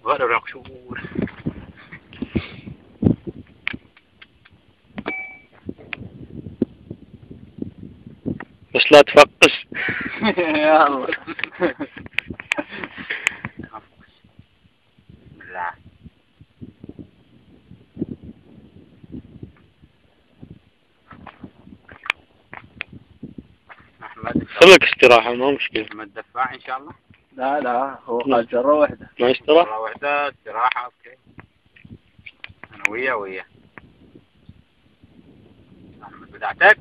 غير العقشور. بس لا تفقس. يا الله. لا أحمد خليك استراحة ما مشكلة. أحمد دفاع إن شاء الله. لا هو قال جرة واحدة. ما استراحة. مرة واحدة استراحة. أوكي أنا وياه أحمد بدعتك.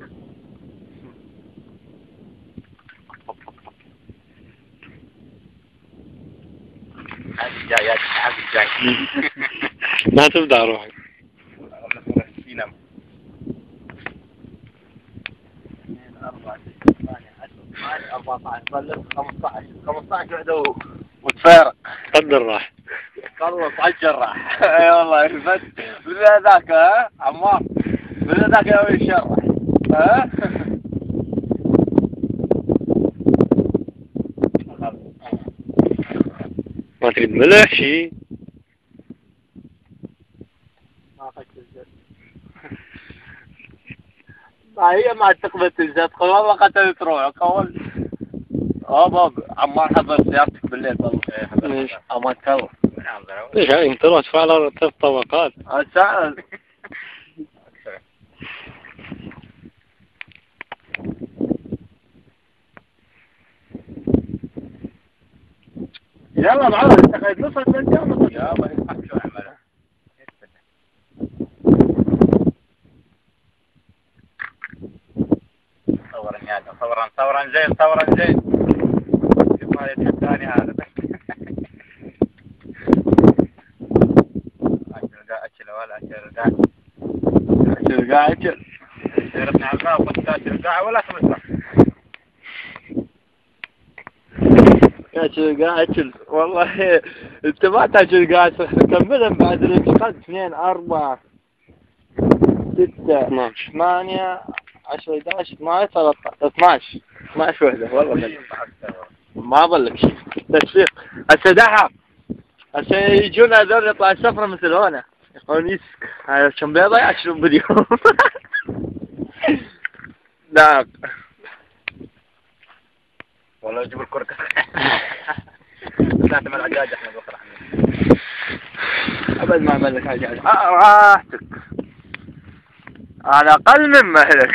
هذه جاي هذه جاي. ما تبدأ روحك. ينام. 2 4 6 8 10 12 14 ظلت 15 وحده وتفارق. قدر راح. خلص على الجراح. اي والله رفت من ذاك ها عمار من ذاك يا ولد الشرح ها. ما تريد ملح شيء. ما اخذت الزيت. ما هي ما تقبل الزيت والله قتلت روحك اول. باب عمار حضر سيارتك بالليل والله. ليش؟ ما تكلم. ليش هاي انت رحت على 3 طبقات. سهل. يلا معود انت قاعد نص الجامعة. يا ما يضحك شو عمله. ثورا زين. شوف هذا الثاني هذا. أكل ولا قاعد سيرتنا على الغاب وترجع ولا تمسح. يا قاعد والله انت ما تاكل قاعد كملهم بعد الانتقاد 2 4 6 12 8 10 11 12 13 12 وحده والله ما ظلك شيء تشفيق. هسه دحى هسه يجون هذول يطلع السفرة مثل هنا يقولون يسك هاي كم بيضة يعشرون باليوم. نعم والله يجيب الكركة. لا تمل عجاج أحمد وخر أبد ما أعمل لك حاجة. راحتك على أقل من مهلك.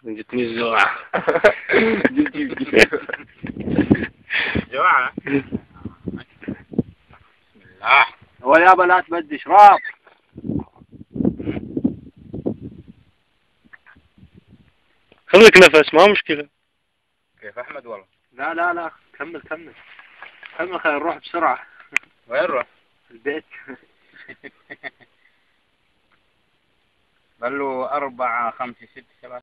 جتني الزوعة. جماعة. بسم الله. هو يابا لا تبدي شراب. خليك نفس ما مشكلة. كيف أحمد والله. لا كمل خلينا نروح بسرعة. وين نروح؟ البيت. بلو 4 5 6 7